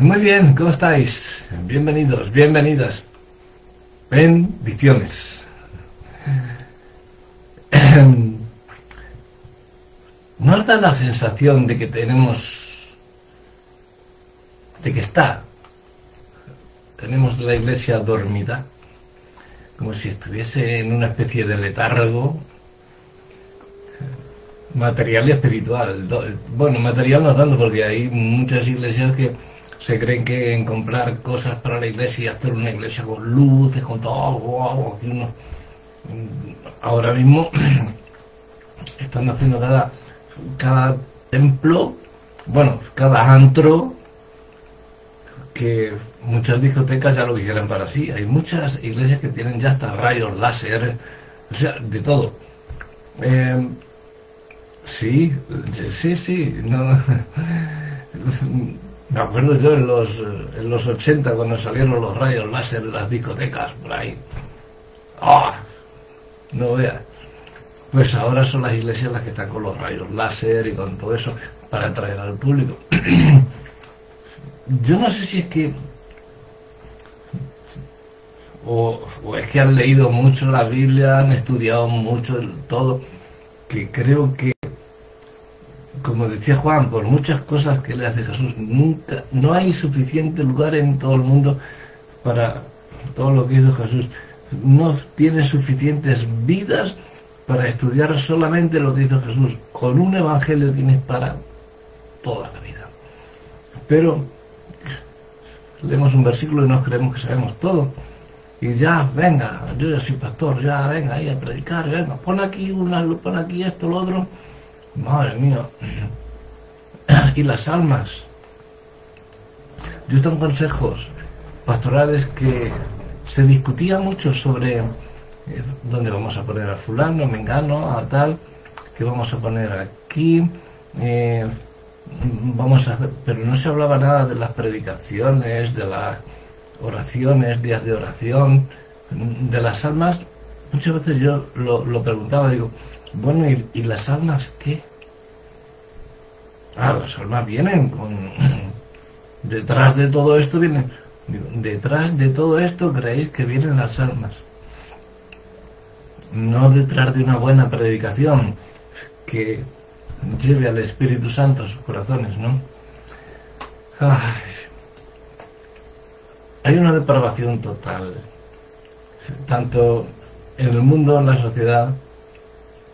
Muy bien, ¿cómo estáis? Bienvenidos, bienvenidas. Bendiciones. ¿No os da la sensación de que tenemos la iglesia dormida? Como si estuviese en una especie de letargo material y espiritual. Bueno, material no tanto, porque hay muchas iglesias que se creen que en comprar cosas para la iglesia y hacer una iglesia con luces, con todo, wow, ahora mismo están haciendo cada templo, bueno, cada antro, que muchas discotecas ya lo quisieran para sí. Hay muchas iglesias que tienen ya hasta rayos láser, o sea, de todo. Sí, no. Me acuerdo yo en los 80 cuando salieron los rayos láser en las discotecas, por ahí. ¡Ah! No veas. Pues ahora son las iglesias las que están con los rayos láser y con todo eso para atraer al público. Yo no sé si es que o es que han leído mucho la Biblia, han estudiado mucho todo, que creo que, como decía Juan, por muchas cosas que le hace Jesús, no hay suficiente lugar en todo el mundo para todo lo que hizo Jesús. No tiene suficientes vidas para estudiar solamente lo que hizo Jesús. Con un evangelio tienes para toda la vida. Pero leemos un versículo y nos creemos que sabemos todo. Y ya, venga, yo ya soy pastor, ya, venga, ahí a predicar, venga, pon aquí esto, lo otro. Madre mía. Y las almas. Yo tengo consejos pastorales que se discutía mucho sobre dónde vamos a poner a fulano, mengano, a tal, que vamos a poner aquí, vamos a hacer, pero no se hablaba nada de las predicaciones, de las oraciones, días de oración, de las almas. Muchas veces yo lo preguntaba, digo, bueno, ¿y las almas qué? Las almas vienen detrás de todo esto vienen. Detrás de todo esto creéis que vienen las almas. No detrás de una buena predicación que lleve al Espíritu Santo a sus corazones, ¿no? Hay una depravación total, tanto en el mundo, en la sociedad,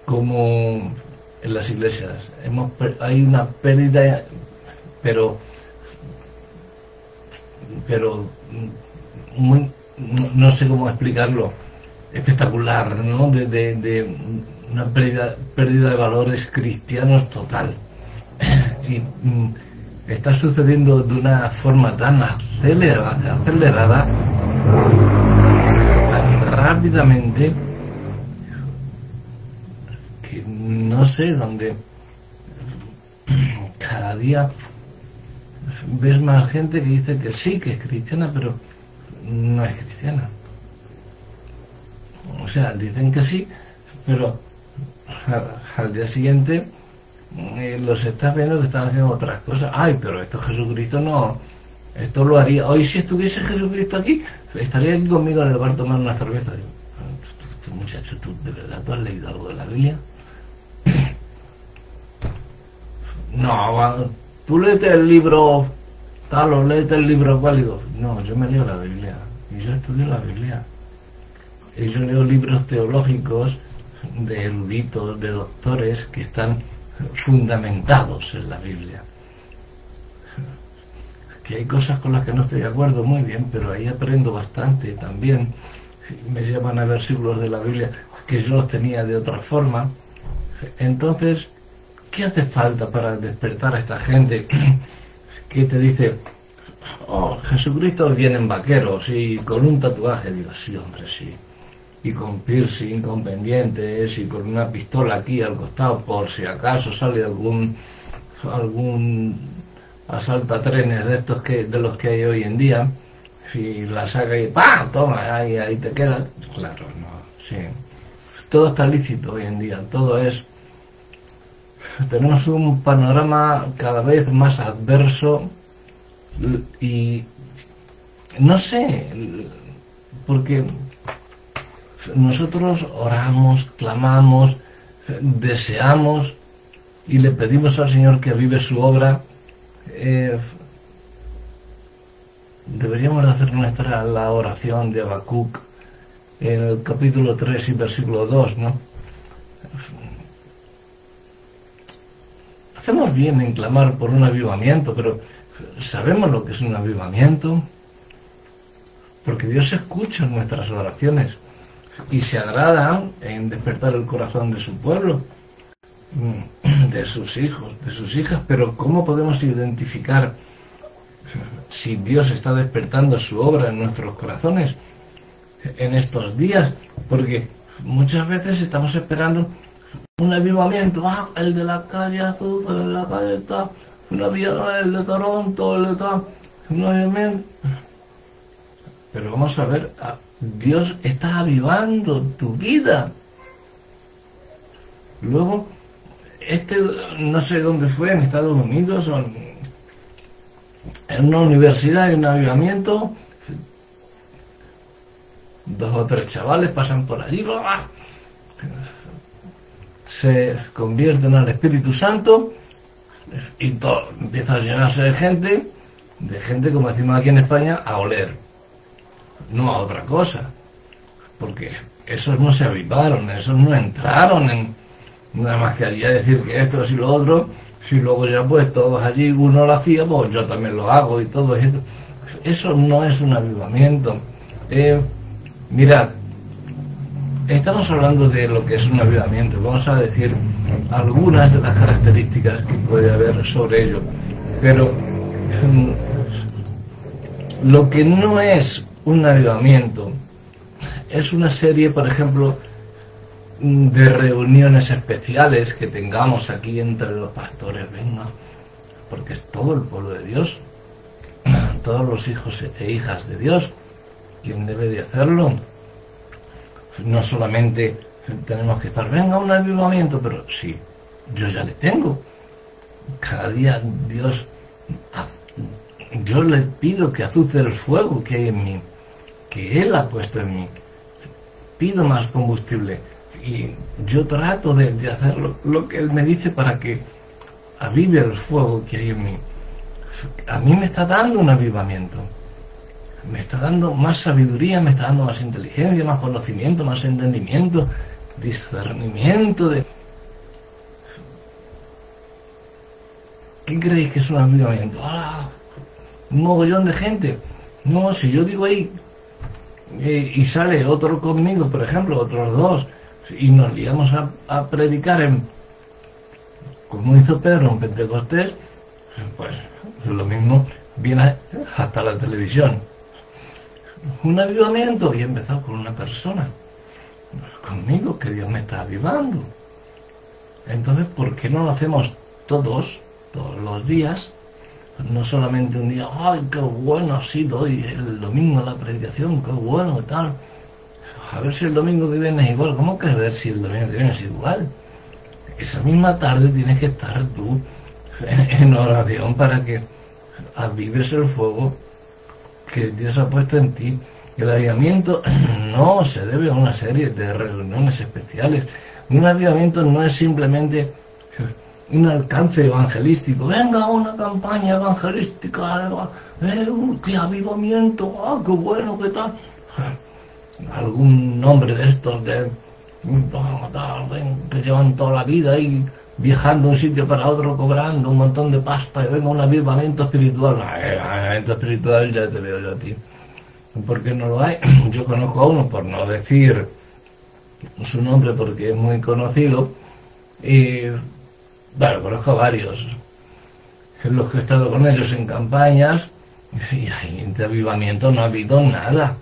como en las iglesias. Hay una pérdida, pero muy, no sé cómo explicarlo, espectacular, ¿no? De una pérdida de valores cristianos total. Y está sucediendo de una forma tan acelerada, tan rápidamente, que no sé dónde cada día ves más gente que dice que sí, que es cristiana, pero no es cristiana. O sea, dicen que sí, pero al día siguiente los estás viendo que están haciendo otras cosas. Ay, pero esto Jesucristo no, esto lo haría. Hoy si estuviese Jesucristo aquí, estaría aquí conmigo en el bar tomando una cerveza. Digo, muchacho, ¿tú de verdad tú has leído algo de la Biblia? No, tú léete el libro tal o léete el libro cual. Digo, no, yo me leo la Biblia y yo estudio la Biblia y yo leo libros teológicos de eruditos, de doctores que están fundamentados en la Biblia. Que hay cosas con las que no estoy de acuerdo, muy bien, pero ahí aprendo bastante también. Me llevan a versículos de la Biblia que yo los tenía de otra forma. Entonces, ¿qué hace falta para despertar a esta gente que te dice, oh, Jesucristo viene en vaqueros y con un tatuaje? Digo, sí, hombre, sí. Y con piercing, con pendientes y con una pistola aquí al costado por si acaso sale algún asaltatrenes de estos de los que hay hoy en día, y la saca y ¡pam! Toma, ahí te queda. Claro, no, sí. Todo está lícito hoy en día, todo es. Tenemos un panorama cada vez más adverso Y no sé, porque nosotros oramos, clamamos, deseamos y le pedimos al Señor que avive su obra. Deberíamos hacer nuestra la oración de Habacuc en el capítulo 3 y versículo 2, ¿no? Hacemos bien en clamar por un avivamiento, pero ¿sabemos lo que es un avivamiento? Porque Dios escucha nuestras oraciones y se agrada en despertar el corazón de su pueblo, de sus hijos, de sus hijas. Pero ¿cómo podemos identificar si Dios está despertando su obra en nuestros corazones en estos días? Porque muchas veces estamos esperando un avivamiento, el de la calle Azul, el de la calle está, el de Toronto, el de tal, un avivamiento. Pero vamos a ver, Dios está avivando tu vida. Luego, no sé dónde fue, en Estados Unidos, o en una universidad hay un avivamiento, 2 o 3 chavales pasan por allí, se convierten al Espíritu Santo y todo empieza a llenarse de gente, como decimos aquí en España, a oler, no a otra cosa, porque esos no se avivaron, esos no entraron en nada más que allí a decir que esto y lo otro. Si luego ya pues todos allí uno lo hacía, pues yo también lo hago y todo esto. Eso no es un avivamiento. Mirad, estamos hablando de lo que es un avivamiento. Vamos a decir algunas de las características que puede haber sobre ello. Pero lo que no es un avivamiento es una serie, por ejemplo, de reuniones especiales que tengamos aquí entre los pastores, venga, porque es todo el pueblo de Dios, todos los hijos e hijas de Dios, quien debe de hacerlo. No solamente tenemos que estar, venga, un avivamiento, pero sí, yo ya le tengo. Cada día Dios, yo le pido que azuce el fuego que hay en mí, que Él ha puesto en mí. Pido más combustible. Y yo trato de hacer lo que Él me dice para que avive el fuego que hay en mí. A mí me está dando un avivamiento. Me está dando más sabiduría, me está dando más inteligencia, más conocimiento, más entendimiento, discernimiento de... ¿Qué creéis que es un avivamiento? ¡Ah! Un mogollón de gente. No, si yo digo ahí y sale otro conmigo, por ejemplo, otros 2, y nos liamos a predicar como hizo Pedro en Pentecostés, pues lo mismo viene hasta la televisión. Un avivamiento, y he empezado con una persona, conmigo, que Dios me está avivando. Entonces, ¿por qué no lo hacemos todos los días? No solamente un día, ¡ay, qué bueno ha sido hoy el domingo la predicación, qué bueno y tal! A ver si el domingo que viene es igual. ¿Cómo que ver si el domingo que viene es igual? Esa misma tarde tienes que estar tú en oración para que avives el fuego que Dios ha puesto en ti. El avivamiento no se debe a una serie de reuniones especiales. Un avivamiento no es simplemente un alcance evangelístico. Venga, una campaña evangelística, qué avivamiento, qué bueno, qué tal. Algún nombre de estos que llevan toda la vida ahí viajando de un sitio para otro, cobrando un montón de pasta, y venga un avivamiento espiritual. Avivamiento espiritual ya te veo yo a ti. ¿Por qué no lo hay? Yo conozco a uno, por no decir su nombre porque es muy conocido, y bueno, conozco a varios, en los que he estado con ellos en campañas, y ahí de avivamiento no ha habido nada.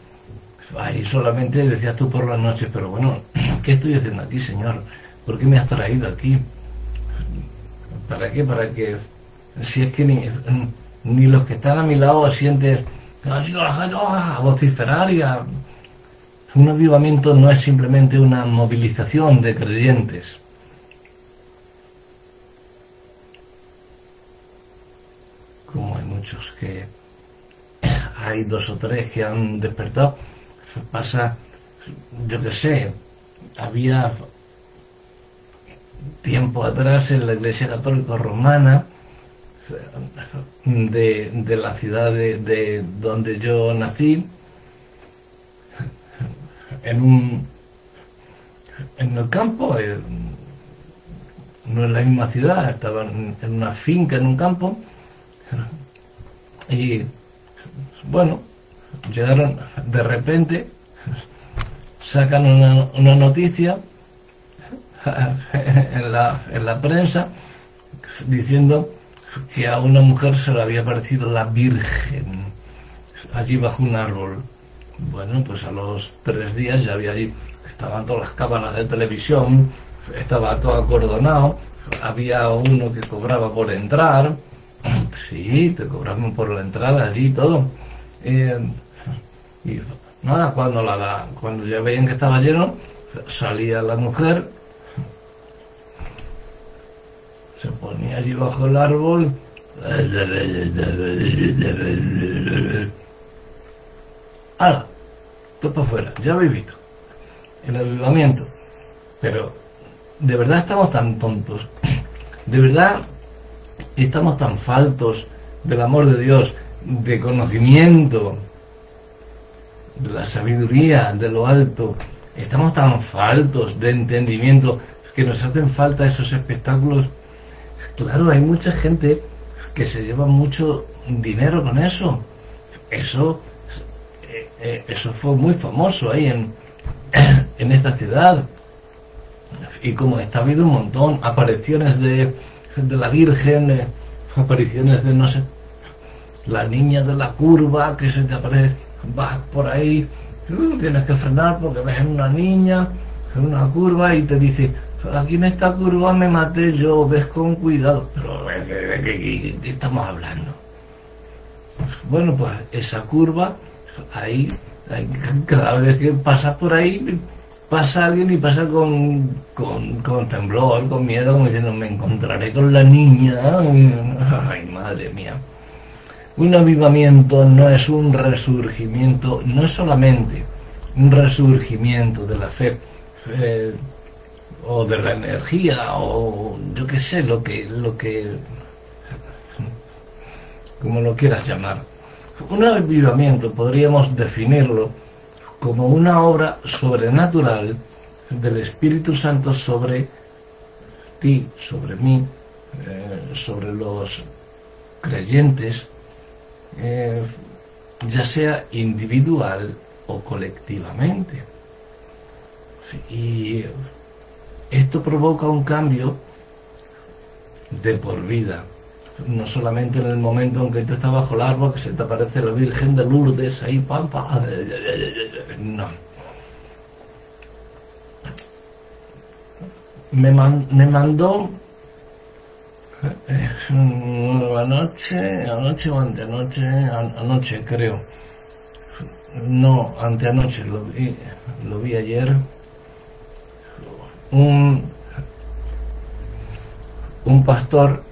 Ahí solamente decías tú por las noches, pero bueno, ¿qué estoy haciendo aquí, Señor? ¿Por qué me has traído aquí? ¿Para qué? Para que, si es que ni los que están a mi lado sienten a vociferar y a... Un avivamiento no es simplemente una movilización de creyentes. Como hay muchos, que hay 2 o 3 que han despertado. Pasa, yo qué sé, había tiempo atrás en la Iglesia Católica Romana de la ciudad de donde yo nací, en el campo, no en la misma ciudad, estaba en una finca, en un campo, y bueno, llegaron de repente, sacan una noticia en la prensa diciendo que a una mujer se le había aparecido la Virgen allí bajo un árbol. Bueno, pues a los 3 días ya había allí, estaban todas las cámaras de televisión, estaba todo acordonado, había uno que cobraba por entrar, sí, te cobraban por la entrada allí y todo. Y nada, cuando ya veían que estaba lleno, salía la mujer, se ponía allí bajo el árbol, ¡hala! Todo para afuera, ya habéis visto el avivamiento. Pero de verdad estamos tan tontos, de verdad estamos tan faltos del amor de Dios, de conocimiento, de la sabiduría, de lo alto. Estamos tan faltos de entendimiento que nos hacen falta esos espectáculos. Claro, hay mucha gente que se lleva mucho dinero con eso. Eso fue muy famoso ahí en esta ciudad. Y como está habido un montón, apariciones de la Virgen, apariciones de, no sé, la niña de la curva que se te aparece, vas por ahí, tienes que frenar porque ves una niña en una curva y te dice, aquí en esta curva me maté yo, ves con cuidado. Pero ¿de qué estamos hablando? Bueno, pues esa curva, ahí, cada vez que pasas por ahí, pasa alguien y pasa con temblor, con miedo, como diciendo, me encontraré con la niña. Ay, madre mía. Un avivamiento no es un resurgimiento, no es solamente un resurgimiento de la fe, o de la energía, o yo qué sé, lo que como lo quieras llamar. Un avivamiento podríamos definirlo como una obra sobrenatural del Espíritu Santo sobre ti, sobre mí, sobre los creyentes, ya sea individual o colectivamente. Y esto provoca un cambio de por vida, no solamente en el momento en que tú estás bajo el árbol, que se te aparece la Virgen de Lourdes ahí, pam, pam, no. Me mandó anoche o anteanoche, anoche creo, no, anteanoche, lo vi ayer, un pastor,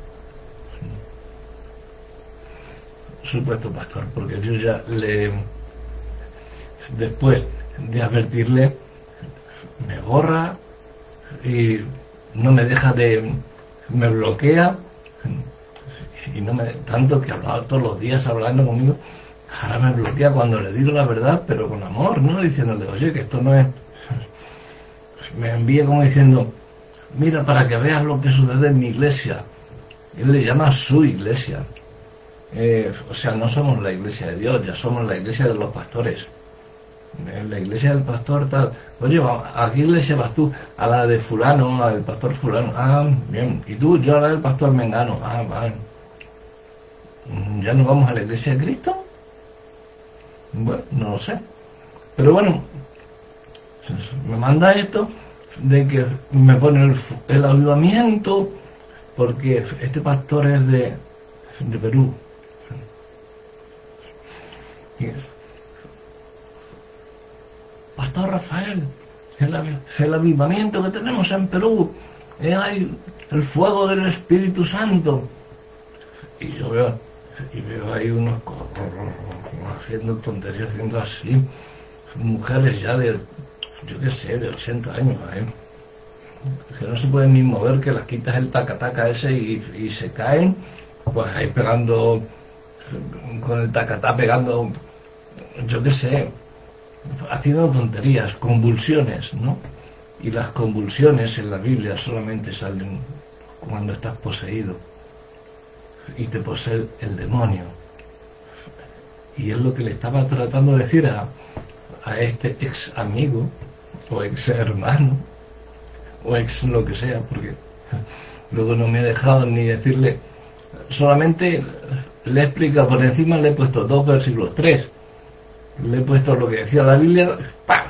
supuesto pastor, porque yo ya después de advertirle, me borra y no me deja me bloquea, y tanto que hablaba todos los días hablando conmigo, ahora me bloquea cuando le digo la verdad, pero con amor, ¿no? Diciéndole, oye, que esto no es... Me envía como diciendo, mira, para que veas lo que sucede en mi iglesia. Él le llama su iglesia. O sea, no somos la iglesia de Dios, ya somos la iglesia de los pastores. La iglesia del pastor tal. Oye, ¿a qué iglesia vas tú? A la de fulano, al pastor fulano. Ah, bien. ¿Y tú? Yo a la del pastor mengano. Ah, vale. ¿Ya no vamos a la iglesia de Cristo? Bueno, no lo sé. Pero bueno, me manda esto de que me pone el avivamiento, porque este pastor es de Perú. Pastor Rafael, el avivamiento que tenemos en Perú, hay el fuego del Espíritu Santo. Y yo veo y veo ahí unos haciendo tonterías, haciendo así, mujeres ya de, yo qué sé, de 80 años, que no se pueden ni mover, que las quitas el taca-taca ese y se caen, pues ahí pegando, con el tacatá pegando, yo qué sé, haciendo tonterías, convulsiones, ¿no? Y las convulsiones en la Biblia solamente salen cuando estás poseído y te posee el demonio. Y es lo que le estaba tratando de decir a este ex amigo o ex hermano o ex lo que sea, porque luego no me ha dejado ni decirle, solamente le he explicado por encima, le he puesto 2 versículos, 3, le he puesto lo que decía la Biblia, ¡pam!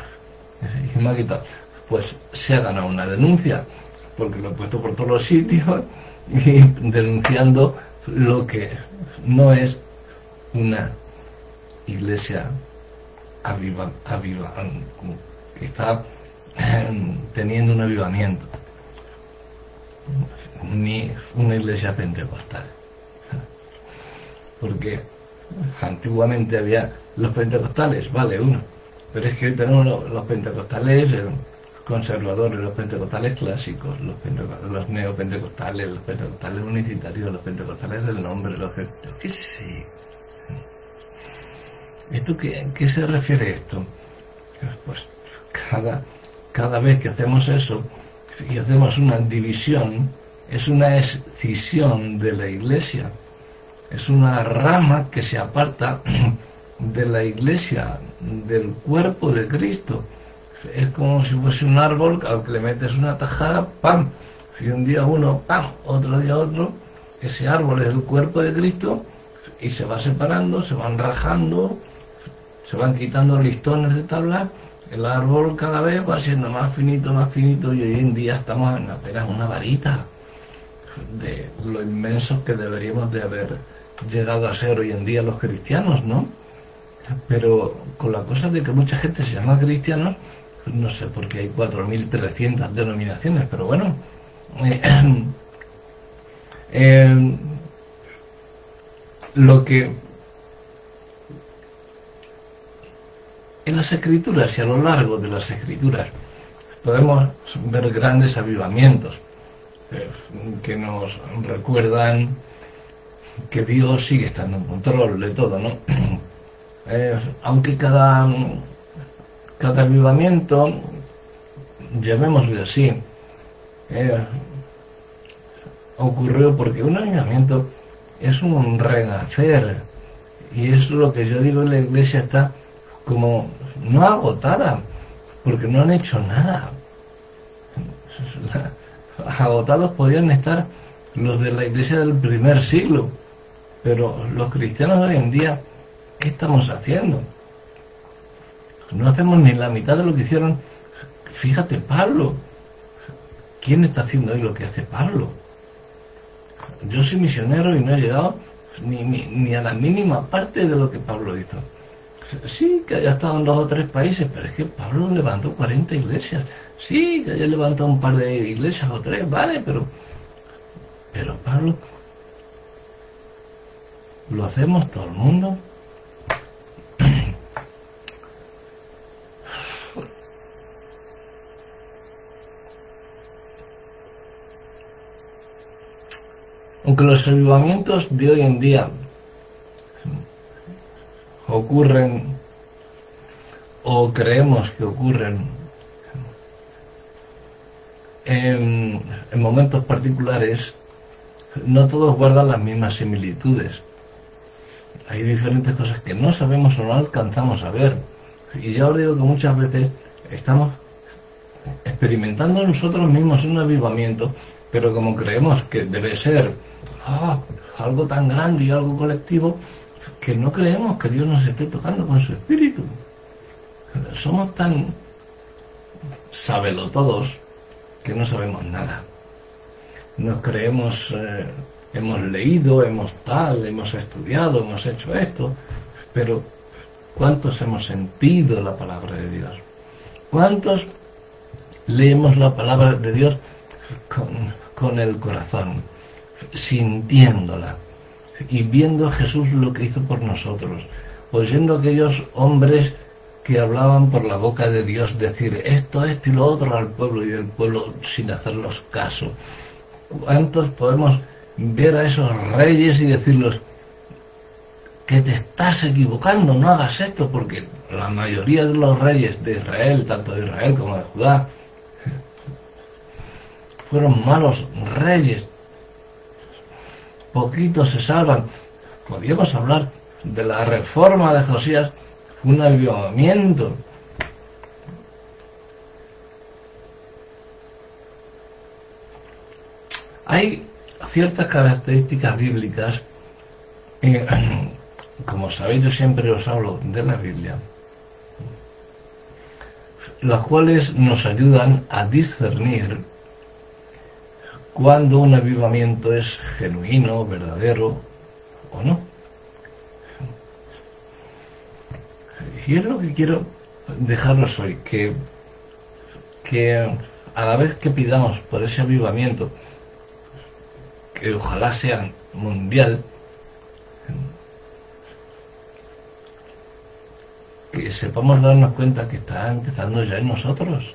Y me ha quitado. Pues se ha ganado una denuncia, porque lo he puesto por todos los sitios y denunciando lo que no es una iglesia que está teniendo un avivamiento, ni una iglesia pentecostal, porque antiguamente había los pentecostales, vale, uno, pero es que tenemos los pentecostales conservadores, los pentecostales clásicos, los neopentecostales, los pentecostales unicitarios, los pentecostales del nombre, los que, yo qué sé. ¿Esto qué se refiere esto? Pues cada vez que hacemos eso y hacemos una división, es una escisión de la iglesia, es una rama que se aparta de la iglesia, del cuerpo de Cristo. Es como si fuese un árbol al que le metes una tajada, ¡pam! Y un día uno, ¡pam! Otro día otro. Ese árbol es el cuerpo de Cristo y se va separando, se van rajando, se van quitando listones de tabla. El árbol cada vez va siendo más finito y hoy en día estamos en apenas una varita de lo inmensos que deberíamos de haber llegado a ser hoy en día los cristianos, ¿no? Pero con la cosa de que mucha gente se llama cristiano, no sé por qué hay 4.300 denominaciones, pero bueno, lo que en las escrituras y a lo largo de las escrituras podemos ver grandes avivamientos que nos recuerdan que Dios sigue estando en control de todo, ¿no? Aunque cada avivamiento, llamémosle así, ocurrió porque un avivamiento es un renacer, y es lo que yo digo, en la iglesia está como no agotada, porque no han hecho nada. Agotados podían estar los de la iglesia del primer siglo, pero los cristianos de hoy en día, ¿qué estamos haciendo? No hacemos ni la mitad de lo que hicieron. Fíjate, Pablo. ¿Quién está haciendo hoy lo que hace Pablo? Yo soy misionero y no he llegado ni a la mínima parte de lo que Pablo hizo. Sí, que haya estado en 2 o 3 países, pero es que Pablo levantó 40 iglesias. Sí, que haya levantado un par de iglesias o 3, vale, pero Pablo, ¿lo hacemos todo el mundo? Aunque los avivamientos de hoy en día ocurren, o creemos que ocurren, en momentos particulares, no todos guardan las mismas similitudes. Hay diferentes cosas que no sabemos o no alcanzamos a ver. Y ya os digo que muchas veces estamos experimentando nosotros mismos un avivamiento, pero como creemos que debe ser algo tan grande y algo colectivo, que no creemos que Dios nos esté tocando con su espíritu. Somos tan sabelotodos que no sabemos nada. Nos creemos, hemos leído, hemos estudiado, hemos hecho esto, pero ¿cuántos hemos sentido la palabra de Dios? ¿Cuántos leemos la palabra de Dios con el corazón, sintiéndola? y viendo a Jesús lo que hizo por nosotros, oyendo a aquellos hombres que hablaban por la boca de Dios, decir esto y lo otro al pueblo, y el pueblo sin hacerlos caso. ¿Cuántos podemos ver a esos reyes y decirles que te estás equivocando, no hagas esto? Porque la mayoría de los reyes de Israel, tanto de Israel como de Judá, fueron malos reyes. Poquitos se salvan. Podríamos hablar de la reforma de Josías, un avivamiento. Hay ciertas características bíblicas, como sabéis, yo siempre os hablo de la Biblia, las cuales nos ayudan a discernir cuando un avivamiento es genuino, verdadero o no. Y es lo que quiero dejaros hoy, que a la vez que pidamos por ese avivamiento, que ojalá sea mundial, que sepamos darnos cuenta que está empezando ya en nosotros,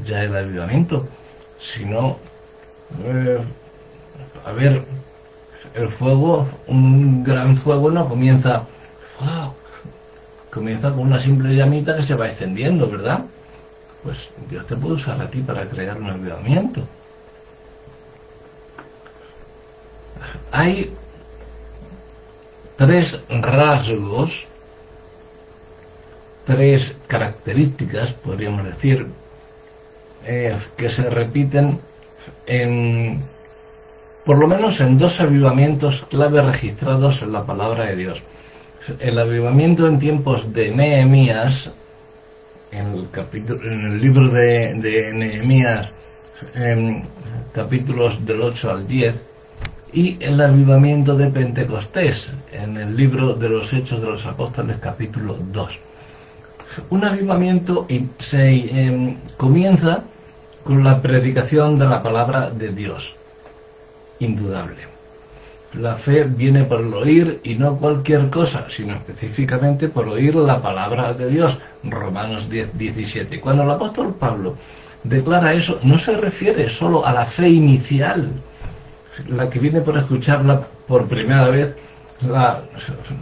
ya el avivamiento. Si no, a ver, el fuego, un gran fuego no comienza, wow, comienza con una simple llamita que se va extendiendo, ¿verdad? Pues Dios te puede usar a ti para crear un avivamiento. Hay tres rasgos, tres características, podríamos decir, que se repiten por lo menos en dos avivamientos clave registrados en la palabra de Dios. El avivamiento en tiempos de Nehemías, en el libro de Nehemías, capítulos del 8 al 10, y el avivamiento de Pentecostés, en el libro de los Hechos de los Apóstoles, capítulo 2. Un avivamiento comienza con la predicación de la palabra de Dios, indudable. La fe viene por el oír, y no cualquier cosa, sino específicamente por oír la palabra de Dios, Romanos 10:17. Cuando el apóstol Pablo declara eso, no se refiere solo a la fe inicial, la que viene por escucharla por primera vez,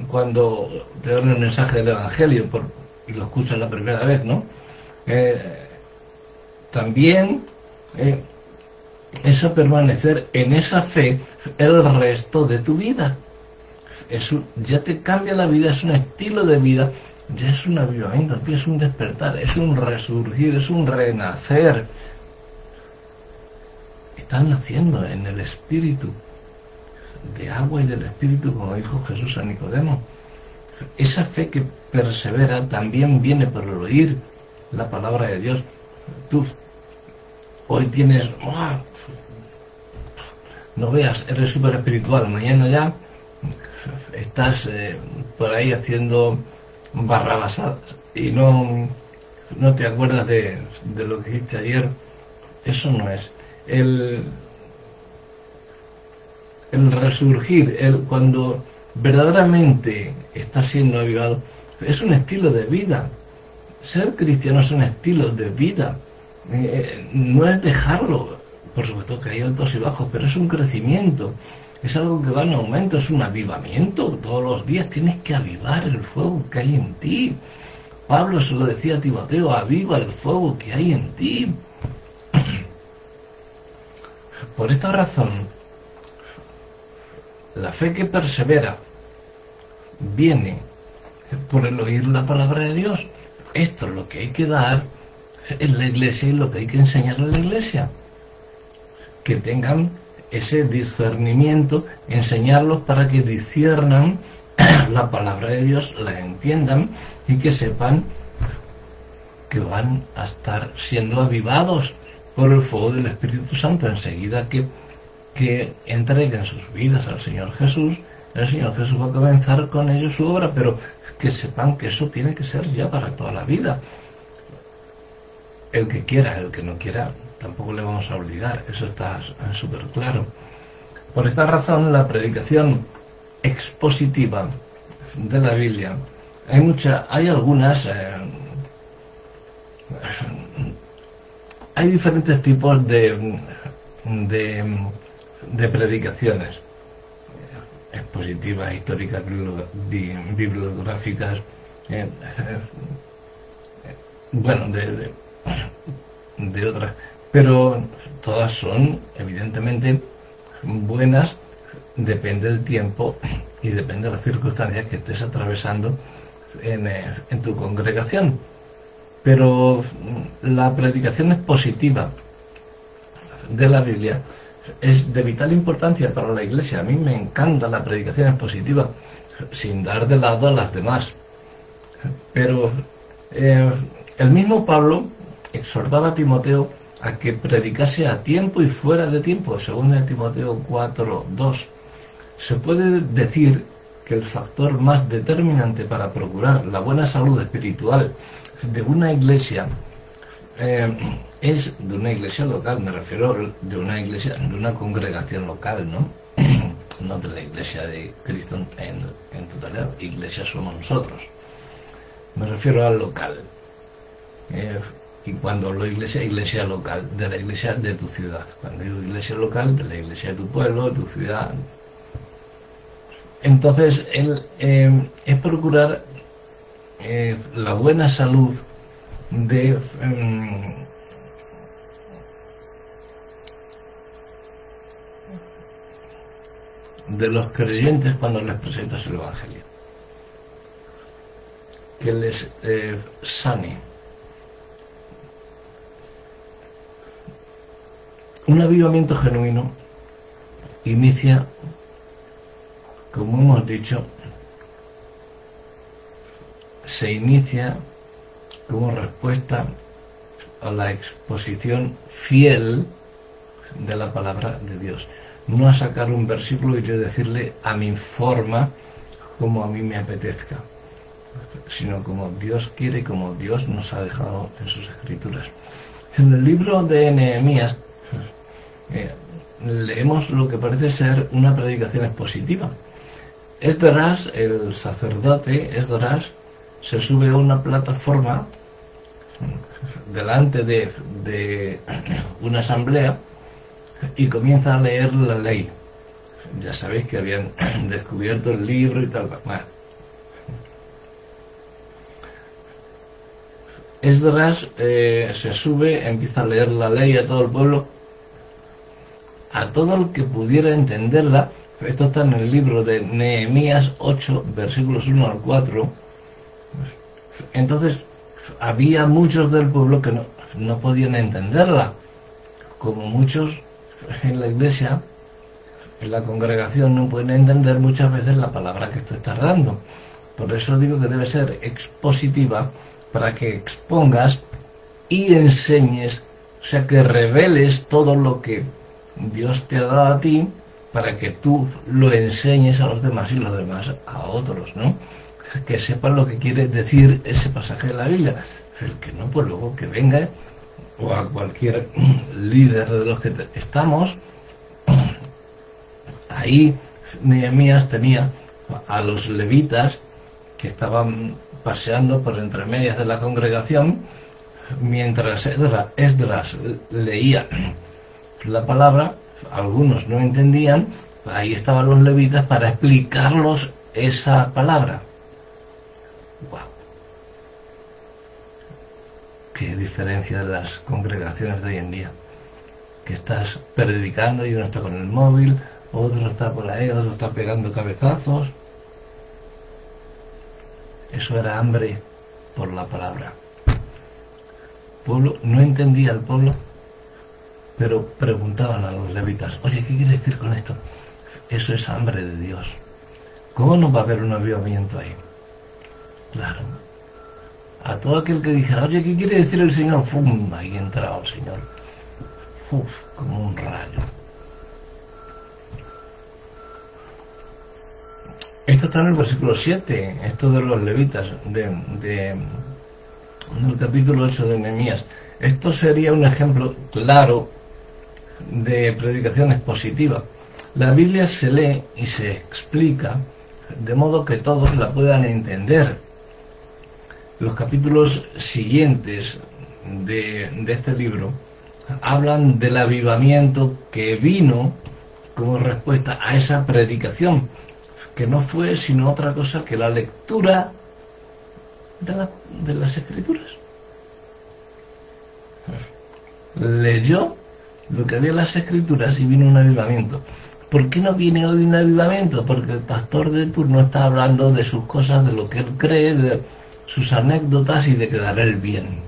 cuando te dan el mensaje del Evangelio y lo escuchas la primera vez, ¿no? También es a permanecer en esa fe el resto de tu vida. Ya te cambia la vida, es un estilo de vida, ya es un avivamiento, es un despertar, es un resurgir, es un renacer. Están naciendo en el Espíritu, de agua y del Espíritu, como dijo Jesús a Nicodemo. Esa fe que persevera también viene por el oír la palabra de Dios. Tú hoy tienes, no veas, eres súper espiritual, mañana ya estás por ahí haciendo barrabasadas y no te acuerdas de lo que hiciste ayer. Eso no es. El resurgir, cuando verdaderamente está siendo avivado, es un estilo de vida. Ser cristiano es un estilo de vida. No es dejarlo, por supuesto que hay altos y bajos, pero es un crecimiento, es algo que va en aumento, es un avivamiento. Todos los días tienes que avivar el fuego que hay en ti. Pablo se lo decía a Timoteo: aviva el fuego que hay en ti. Por esta razón, la fe que persevera viene por el oír la palabra de Dios. Esto es lo que hay que dar en la iglesia y lo que hay que enseñar en la iglesia. Que tengan ese discernimiento, enseñarlos para que disciernan la palabra de Dios, la entiendan y que sepan que van a estar siendo avivados por el fuego del Espíritu Santo. Enseguida que entreguen sus vidas al Señor Jesús, el Señor Jesús va a comenzar con ellos su obra, pero que sepan que eso tiene que ser ya para toda la vida. El que quiera, el que no quiera, tampoco le vamos a obligar, eso está súper claro. Por esta razón, la predicación expositiva de la Biblia, hay algunas, hay diferentes tipos de predicaciones expositivas, históricas, bibliográficas, bueno, de otras, pero todas son evidentemente buenas, depende del tiempo y depende de las circunstancias que estés atravesando en tu congregación. Pero la predicación expositiva de la Biblia es de vital importancia para la Iglesia. A mí me encanta la predicación expositiva, sin dar de lado a las demás. Pero el mismo Pablo exhortaba a Timoteo a que predicase a tiempo y fuera de tiempo, según Timoteo 4:2. Se puede decir que el factor más determinante para procurar la buena salud espiritual de una iglesia es de una iglesia local, me refiero de una iglesia, de una congregación local, ¿no? No de la iglesia de Cristo en totalidad. Iglesia somos nosotros. Me refiero al local. Y cuando hablo iglesia, iglesia local, de la iglesia de tu ciudad. Cuando digo iglesia local, de la iglesia de tu pueblo, de tu ciudad. Entonces, es procurar la buena salud de los creyentes cuando les presentas el Evangelio. Que les sane. Un avivamiento genuino inicia, como hemos dicho, se inicia como respuesta a la exposición fiel de la palabra de Dios. No a sacar un versículo y yo decirle a mi forma, como a mí me apetezca, sino como Dios quiere y como Dios nos ha dejado en sus escrituras. En el libro de Nehemías leemos lo que parece ser una predicación expositiva. Esdras, el sacerdote Esdras, se sube a una plataforma delante de una asamblea y comienza a leer la ley. Ya sabéis que habían descubierto el libro y tal. Bueno. Esdras se sube, empieza a leer la ley a todo el pueblo, a todo el que pudiera entenderla. Esto está en el libro de Nehemías 8, versículos 1 al 4. Entonces, había muchos del pueblo que no podían entenderla, como muchos en la iglesia, en la congregación, no pueden entender muchas veces la palabra que tú estás dando. Por eso digo que debe ser expositiva, para que expongas y enseñes, o sea, que reveles todo lo que Dios te ha dado a ti, para que tú lo enseñes a los demás y los demás a otros, ¿no? Que sepan lo que quiere decir ese pasaje de la Biblia. El que no, pues luego que venga, o a cualquier líder de los que estamos. Ahí Nehemías tenía a los levitas que estaban paseando por entre medias de la congregación, mientras Esdras leía la palabra. Algunos no entendían, ahí estaban los levitas para explicarlos esa palabra. ¡Wow! Qué diferencia de las congregaciones de hoy en día, que estás predicando y uno está con el móvil, otro está por ahí, otro está pegando cabezazos. Eso era hambre por la palabra. Pueblo, no entendía el pueblo, pero preguntaban a los levitas: oye, ¿qué quiere decir con esto? Eso es hambre de Dios. ¿Cómo no va a haber un avivamiento ahí? Claro. A todo aquel que dijera: oye, ¿qué quiere decir el Señor? ¡Fum! Ahí entraba el Señor. ¡Uf! Como un rayo. Esto está en el versículo 7, esto de los levitas, del capítulo 8 de Nehemías. Esto sería un ejemplo claro de predicación expositiva. La Biblia se lee y se explica de modo que todos la puedan entender. Los capítulos siguientes de este libro hablan del avivamiento que vino como respuesta a esa predicación, que no fue sino otra cosa que la lectura de las Escrituras. Leyó lo que había en las Escrituras y vino un avivamiento. ¿Por qué no viene hoy un avivamiento? Porque el pastor de turno está hablando de sus cosas, de lo que él cree, de sus anécdotas y de quedar él bien.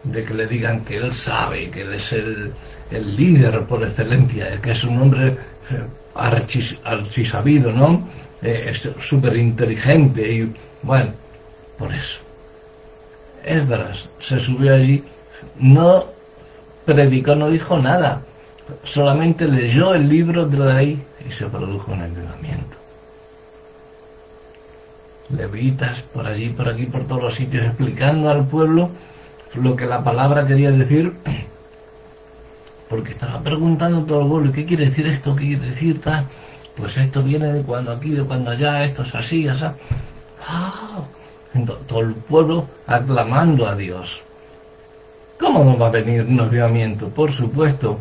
De que le digan que él sabe, que él es el líder por excelencia, que es un hombre archisabido, ¿no? Es súper inteligente y bueno, por eso. Esdras se subió allí, no predicó, no dijo nada, solamente leyó el libro de la ley y se produjo un avivamiento. Levitas por allí, por aquí, por todos los sitios, explicando al pueblo lo que la palabra quería decir, porque estaba preguntando todo el pueblo, ¿qué quiere decir esto? ¿Qué quiere decir tal? Pues esto viene de cuando aquí, de cuando allá, esto es así, así. ¡Ah! Entonces, todo el pueblo aclamando a Dios. ¿Cómo no va a venir un avivamiento? Por supuesto.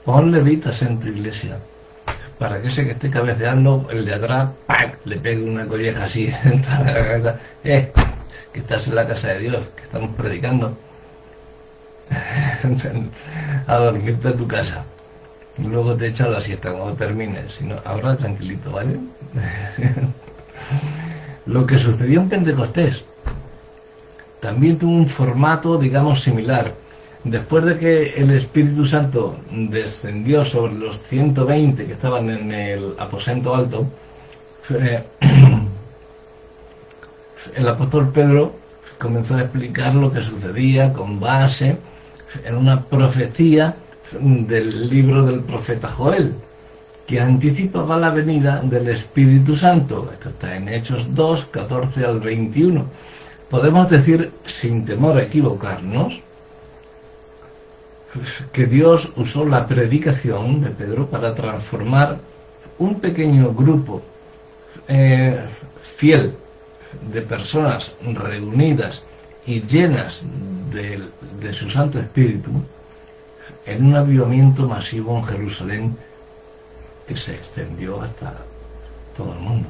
Pon levitas en tu iglesia, para que ese que esté cabeceando, el de atrás, ¡pac!, le pegue una colleja así en la cabeza. Que estás en la casa de Dios, que estamos predicando. A dormirte a tu casa. Y luego te echas la siesta cuando termines. Si no, ahora tranquilito, ¿vale? Lo que sucedió en Pentecostés también tuvo un formato, digamos, similar. Después de que el Espíritu Santo descendió sobre los 120 que estaban en el aposento alto, el apóstol Pedro comenzó a explicar lo que sucedía con base en una profecía del libro del profeta Joel, que anticipaba la venida del Espíritu Santo. Esto está en Hechos 2, 14 al 21. Podemos decir, sin temor a equivocarnos, que Dios usó la predicación de Pedro para transformar un pequeño grupo fiel de personas reunidas y llenas de su Santo Espíritu en un avivamiento masivo en Jerusalén que se extendió hasta todo el mundo.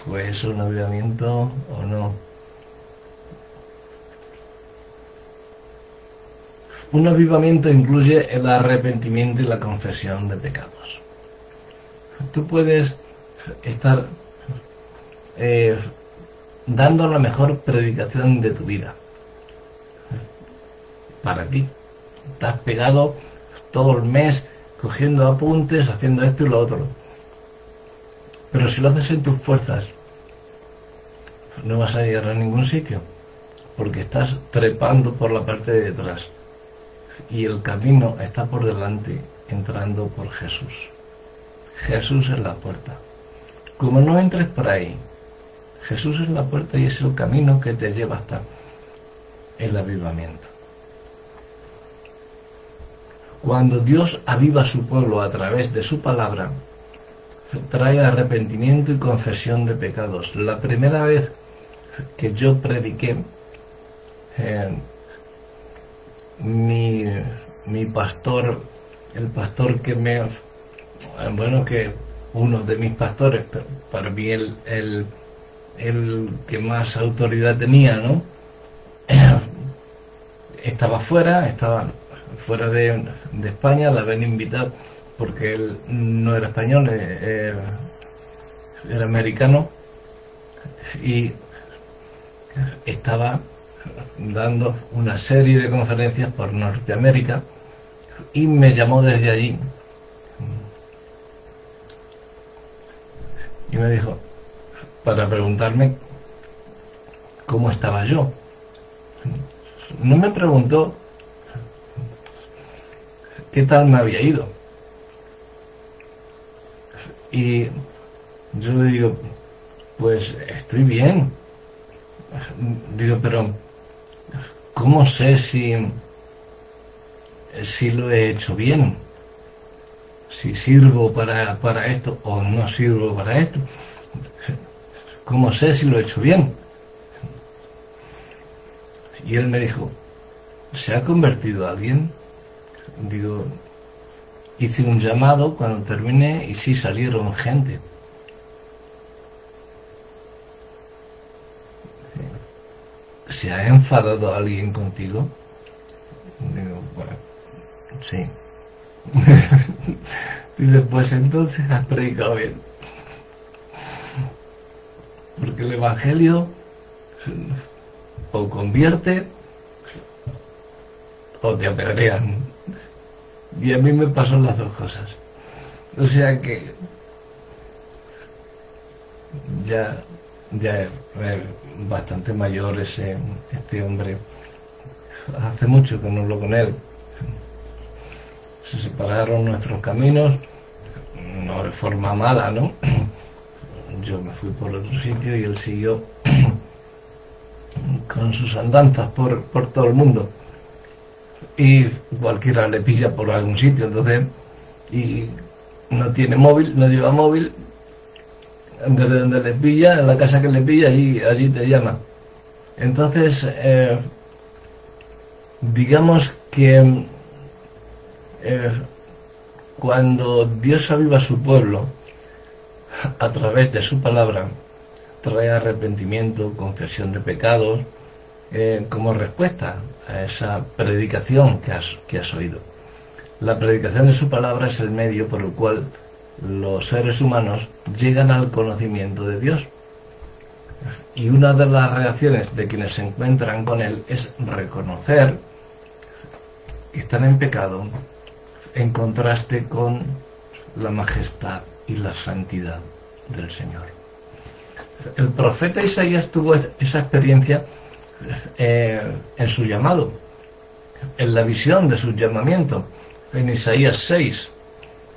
¿Fue eso un avivamiento o no? Un avivamiento incluye el arrepentimiento y la confesión de pecados. Tú puedes estar dando la mejor predicación de tu vida para ti. Te has pegado todo el mes cogiendo apuntes, haciendo esto y lo otro. Pero si lo haces en tus fuerzas, no vas a llegar a ningún sitio, porque estás trepando por la parte de detrás. Y el camino está por delante, entrando por Jesús. Jesús es la puerta. Como no entres por ahí, Jesús es la puerta y es el camino que te lleva hasta el avivamiento. Cuando Dios aviva a su pueblo a través de su palabra, trae arrepentimiento y confesión de pecados. La primera vez que yo prediqué, mi pastor, el pastor que que uno de mis pastores, pero para mí el que más autoridad tenía, ¿no? Estaba fuera de España, la habían invitado porque él no era español, era americano, y estaba dando una serie de conferencias por Norteamérica y me llamó desde allí y me dijo, para preguntarme cómo estaba yo. No me preguntó qué tal me había ido. Y yo le digo, pues estoy bien. Digo, pero ¿cómo sé si lo he hecho bien? si sirvo para esto o no sirvo para esto. ¿Cómo sé si lo he hecho bien? Y él me dijo, ¿se ha convertido alguien? Digo, hice un llamado cuando terminé y sí salieron gente. ¿Se ha enfadado alguien contigo? Digo, bueno, sí. Dice, pues entonces has predicado bien. Porque el Evangelio o convierte o te apedrean. Y a mí me pasó las dos cosas. O sea que ya es bastante mayor este hombre. Hace mucho que no hablo con él. Se separaron nuestros caminos, no de forma mala, ¿no? Yo me fui por otro sitio y él siguió con sus andanzas por todo el mundo. Y cualquiera le pilla por algún sitio, entonces, y no tiene móvil, no lleva móvil, desde donde le pilla, en la casa que le pilla, allí te llama. Entonces, digamos que cuando Dios aviva a su pueblo a través de su palabra, trae arrepentimiento, confesión de pecados, como respuesta a esa predicación que has oído. La predicación de su palabra es el medio por el cual los seres humanos llegan al conocimiento de Dios. Y una de las reacciones de quienes se encuentran con Él es reconocer que están en pecado en contraste con la majestad y la santidad del Señor. El profeta Isaías tuvo esa experiencia en su llamado, en la visión de su llamamiento, en Isaías 6.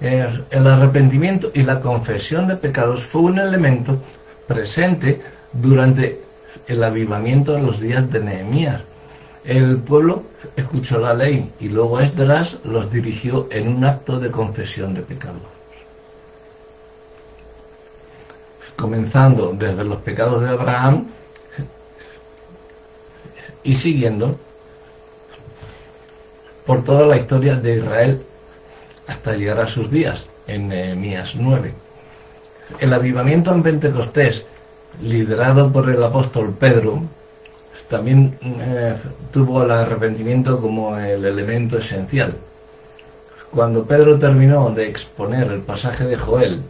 El arrepentimiento y la confesión de pecados fue un elemento presente durante el avivamiento en los días de Nehemías. El pueblo escuchó la ley y luego Esdras los dirigió en un acto de confesión de pecados. Comenzando desde los pecados de Abraham y siguiendo por toda la historia de Israel hasta llegar a sus días, en Nehemías 9. El avivamiento en Pentecostés, liderado por el apóstol Pedro, también tuvo el arrepentimiento como el elemento esencial. Cuando Pedro terminó de exponer el pasaje de Joel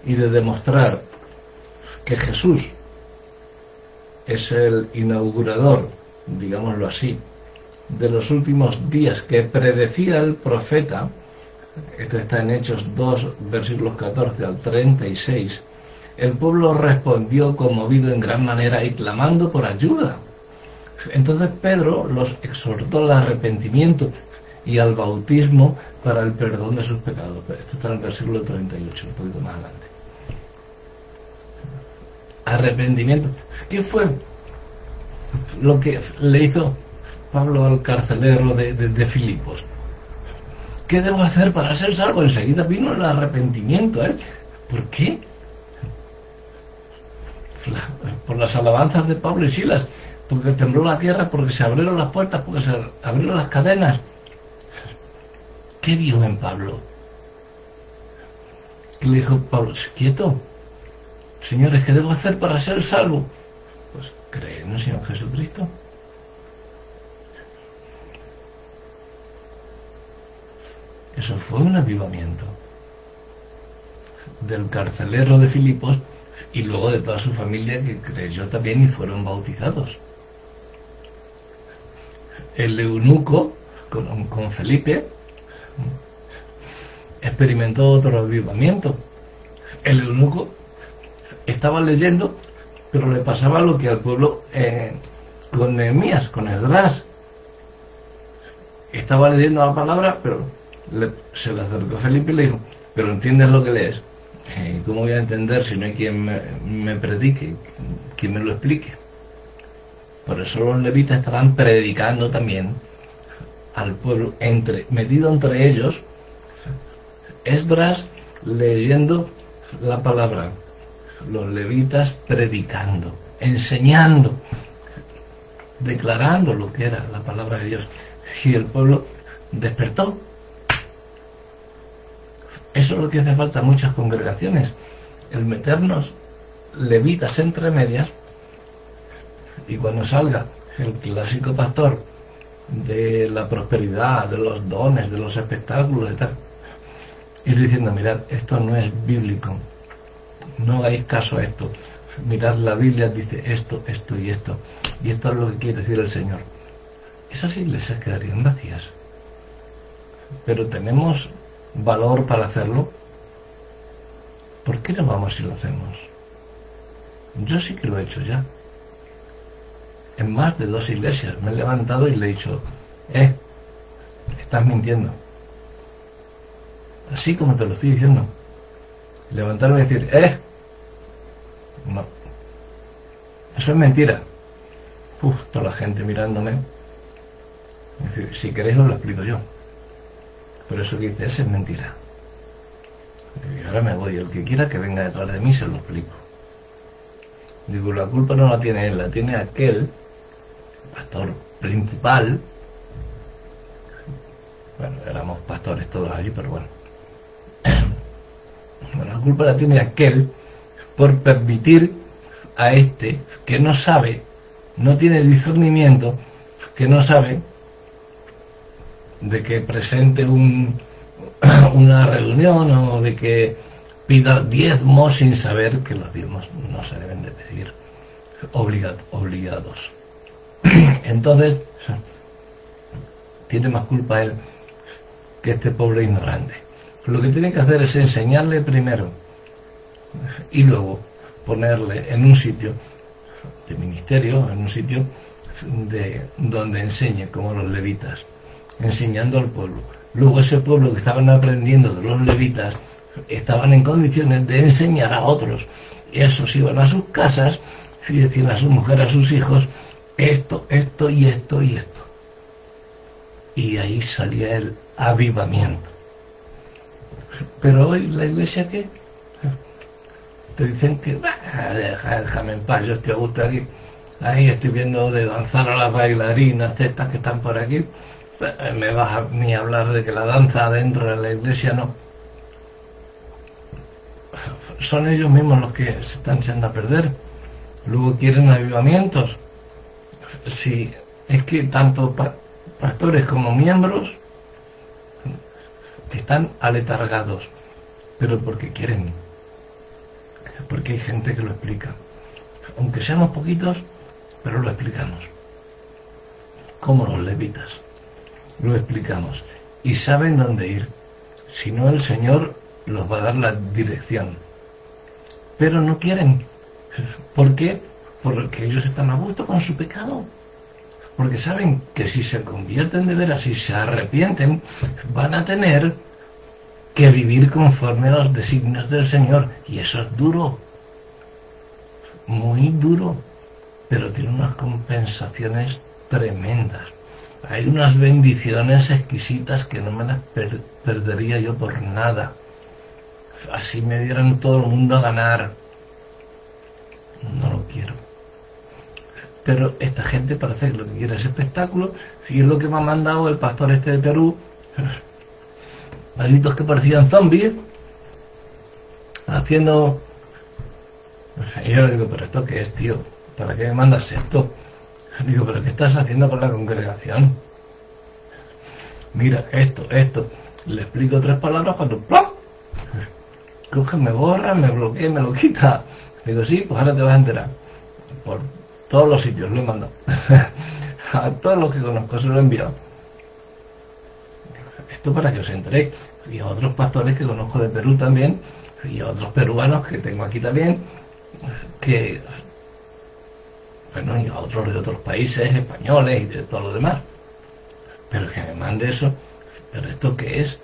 y de demostrar que Jesús es el inaugurador, digámoslo así, de los últimos días que predecía el profeta, esto está en Hechos 2, versículos 14 al 36, el pueblo respondió conmovido en gran manera y clamando por ayuda. Entonces Pedro los exhortó al arrepentimiento y al bautismo para el perdón de sus pecados. Esto está en el versículo 38, un poquito más adelante. Arrepentimiento. ¿Qué fue lo que le hizo Pablo al carcelero de Filipos? ¿Qué debo hacer para ser salvo? Enseguida vino el arrepentimiento. ¿Por qué? Por las alabanzas de Pablo y Silas, porque tembló la tierra, porque se abrieron las puertas, porque se abrieron las cadenas. ¿Qué vio en Pablo? ¿Qué le dijo Pablo? Quieto. Señores, ¿qué debo hacer para ser salvo? Pues creer en el Señor Jesucristo. Eso fue un avivamiento del carcelero de Filipos y luego de toda su familia que creyó también y fueron bautizados. El eunuco con Felipe experimentó otro avivamiento. El eunuco estaba leyendo, pero le pasaba lo que al pueblo con Nehemías, con Esdras. Estaba leyendo la palabra, pero se le acercó a Felipe y le dijo, ¿pero entiendes lo que lees? ¿Cómo voy a entender si no hay quien me predique, quien me lo explique? Por eso los levitas estaban predicando también al pueblo, metido entre ellos, Esdras leyendo la palabra, los levitas predicando, enseñando, declarando lo que era la palabra de Dios, y el pueblo despertó. Eso es lo que hace falta en muchas congregaciones, el meternos levitas entre medias, y cuando salga el clásico pastor de la prosperidad, de los dones, de los espectáculos y tal, ir diciendo, mirad, esto no es bíblico, no hagáis caso a esto, mirad, la Biblia dice esto, esto y esto es lo que quiere decir el Señor. Esas iglesias quedarían vacías, pero tenemos valor para hacerlo. ¿Por qué no vamos si lo hacemos? Yo sí que lo he hecho ya. En más de 2 iglesias me he levantado y le he dicho, estás mintiendo. Así como te lo estoy diciendo. Levantarme y decir, no. Eso es mentira. Toda la gente mirándome. Es decir, si queréis os lo explico yo. Pero eso que dices es mentira. Y ahora me voy. El que quiera que venga detrás de mí se lo explico. Digo, la culpa no la tiene él, la tiene aquel pastor principal. Bueno, éramos pastores todos allí, pero bueno. Bueno, la culpa la tiene aquel por permitir a este que no sabe, no tiene discernimiento, que no sabe de que presente una reunión o de que pida diezmos sin saber que los diezmos no se deben de pedir obligados. Entonces, tiene más culpa él que este pobre ignorante. Lo que tiene que hacer es enseñarle primero y luego ponerle en un sitio de ministerio, en un sitio donde enseñe, como los levitas, enseñando al pueblo. Luego ese pueblo que estaban aprendiendo de los levitas estaban en condiciones de enseñar a otros. Y esos iban a sus casas y decían a su mujer, a sus hijos, esto y esto y esto. Y ahí salía el avivamiento. Pero hoy la iglesia, ¿qué? Te dicen que déjame en paz, yo estoy a gusto aquí. Ahí estoy viendo de danzar a las bailarinas estas que están por aquí. Me vas a mí a hablar de que la danza dentro de la iglesia no. Son ellos mismos los que se están echando a perder. Luego quieren avivamientos. Si es que tanto pastores como miembros están aletargados, pero porque quieren, porque hay gente que lo explica, aunque seamos poquitos, pero lo explicamos, como los levitas, lo explicamos y saben dónde ir. Si no, el Señor los va a dar la dirección, pero no quieren. ¿Por qué? Porque ellos están a gusto con su pecado, porque saben que si se convierten de veras y se arrepienten, van a tener que vivir conforme a los designios del Señor, y eso es duro, muy duro, pero tiene unas compensaciones tremendas. Hay unas bendiciones exquisitas que no me las perdería yo por nada. Así me dieran todo el mundo a ganar. No lo quiero. Pero esta gente parece que lo que quiere es espectáculo, y es lo que me ha mandado el pastor este de Perú, malditos que parecían zombies, haciendo... Y yo le digo, pero ¿esto qué es, tío? ¿Para qué me mandas esto? Digo, ¿pero qué estás haciendo con la congregación? Mira, esto. Le explico 3 palabras cuando ¡plum! Coge, me borra, me bloquea, me lo quita. Digo, sí, pues ahora te vas a enterar. Por todos los sitios lo he mandado. A todos los que conozco se lo he enviado. Esto para que os enteréis. Y a otros pastores que conozco de Perú también, y a otros peruanos que tengo aquí también, que... Bueno, y a otros de otros países, españoles y de todo lo demás. Pero que me mande eso. ¿Pero esto qué es?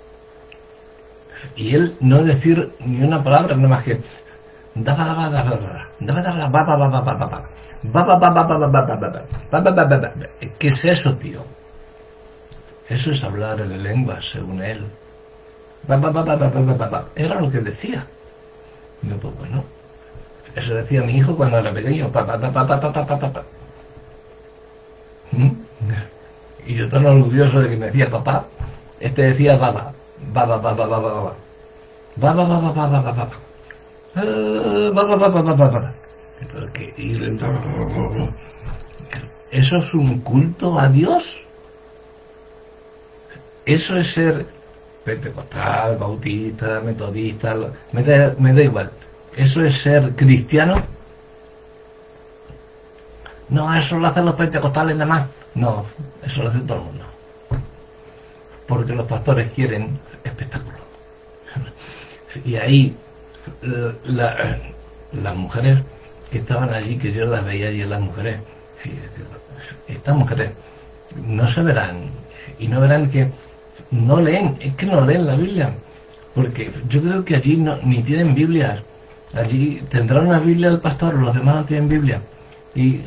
Y él no decir ni una palabra, nada más que... ¿Qué es eso, tío? Eso es hablar en lenguas, según él. Era lo que decía. Y yo, pues bueno, eso decía mi hijo cuando era pequeño. ¿Mm? Y yo tan orgulloso de que me decía papá, este decía baba, baba, baba, baba, baba, baba, baba, baba, baba, baba, baba, baba. ¿Eso es un culto a Dios? ¿Eso es ser pentecostal, bautista, metodista? Me da igual. ¿Eso es ser cristiano? No, eso lo hacen los pentecostales nada más. No, eso lo hace todo el mundo. Porque los pastores quieren espectáculo. Y ahí las mujeres que estaban allí, que yo las veía allí, las mujeres, estas mujeres no se verán, y no verán que no leen, es que no leen la Biblia, porque yo creo que allí ni tienen Biblias. Allí tendrá una Biblia el pastor, los demás no tienen Biblia, y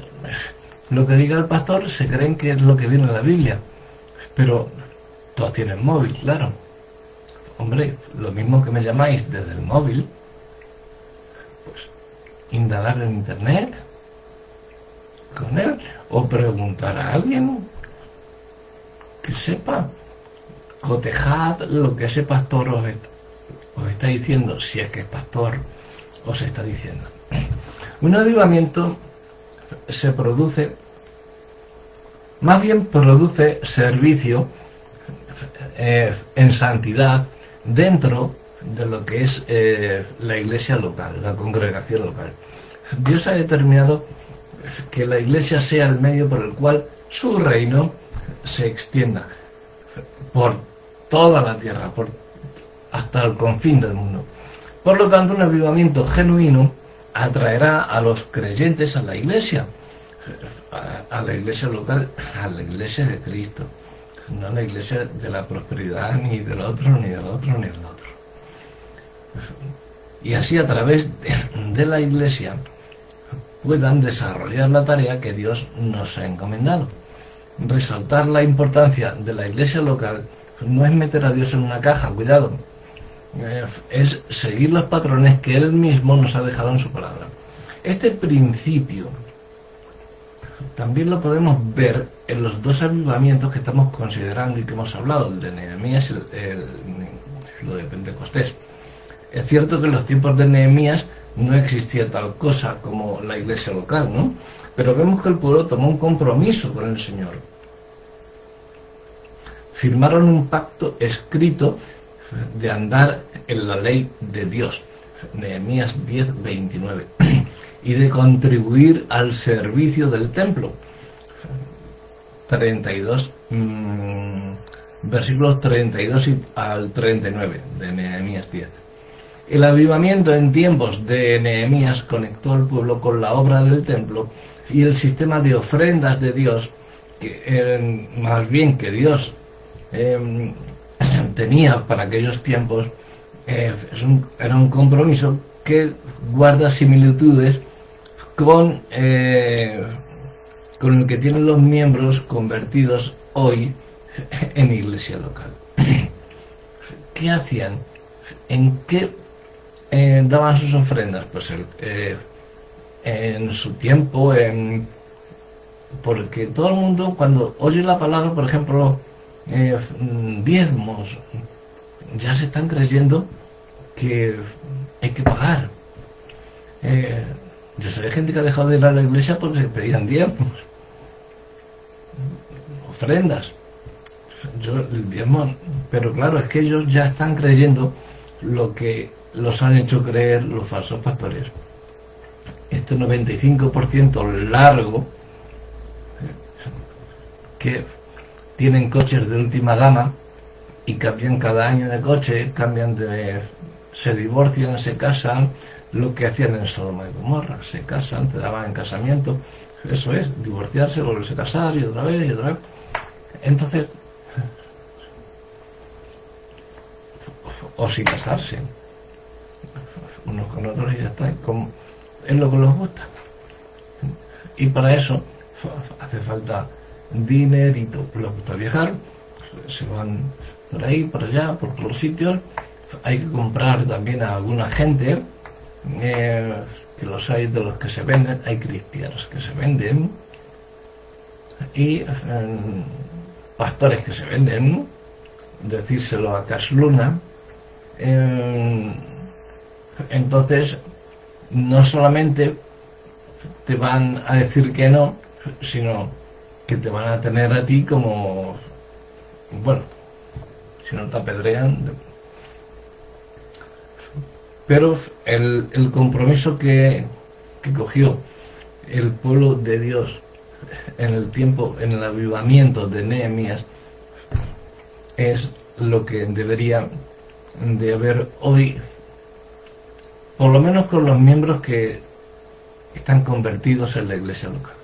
lo que diga el pastor se creen que es lo que viene en la Biblia, pero todos tienen móvil, claro. Hombre, lo mismo que me llamáis desde el móvil, pues indagar en internet con él, o preguntar a alguien que sepa, cotejad lo que ese pastor os está diciendo, si es que es pastor, os está diciendo. Un avivamiento se produce, más bien produce servicio en santidad dentro de lo que es la iglesia local, la congregación local. Dios ha determinado que la iglesia sea el medio por el cual su reino se extienda por toda la tierra, hasta el confín del mundo. Por lo tanto, un avivamiento genuino atraerá a los creyentes a la iglesia local, a la iglesia de Cristo, no a la iglesia de la prosperidad, ni del otro, ni del otro, ni del otro. Y así, a través de la iglesia, puedan desarrollar la tarea que Dios nos ha encomendado. Resaltar la importancia de la iglesia local no es meter a Dios en una caja, cuidado, es seguir los patrones que Él mismo nos ha dejado en su palabra. Este principio también lo podemos ver en los dos avivamientos que estamos considerando y que hemos hablado, el de Nehemías y lo de Pentecostés. Es cierto que en los tiempos de Nehemías no existía tal cosa como la iglesia local, ¿no? Pero vemos que el pueblo tomó un compromiso con el Señor. Firmaron un pacto escrito de andar en la ley de Dios, Nehemías 10:29, y de contribuir al servicio del templo, 32, versículos 32 al 39 de Nehemías 10. El avivamiento en tiempos de Nehemías conectó al pueblo con la obra del templo y el sistema de ofrendas de Dios, más bien que Dios tenía para aquellos tiempos, era un compromiso que guarda similitudes con el que tienen los miembros convertidos hoy en iglesia local. ¿Qué hacían? ¿En qué daban sus ofrendas? Pues en su tiempo, porque todo el mundo cuando oye la palabra, por ejemplo, diezmos, ya se están creyendo que hay que pagar. Yo sé de gente que ha dejado de ir a la iglesia porque se pedían diezmos, ofrendas. El diezmo, pero claro, es que ellos ya están creyendo lo que los han hecho creer los falsos pastores. Este 95% largo, que tienen coches de última gama y cambian cada año de coche, se divorcian, se casan, lo que hacían en Sodoma y Gomorra, se casan, se daban en casamiento, eso es, divorciarse, volverse a casar y otra vez y otra vez. Entonces, o sin casarse, unos con otros y ya está, es lo que les gusta. Y para eso hace falta dinerito. Les gusta viajar, se van por ahí, por allá, por todos los sitios, hay que comprar también a alguna gente, que los hay de los que se venden, hay cristianos que se venden y pastores que se venden, decírselo a Casluna. Entonces, no solamente te van a decir que no, sino que te van a tener a ti como, bueno, si no te apedrean. Pero el compromiso que cogió el pueblo de Dios en el tiempo, en el avivamiento de Nehemías, es lo que debería de haber hoy, por lo menos con los miembros que están convertidos en la iglesia local.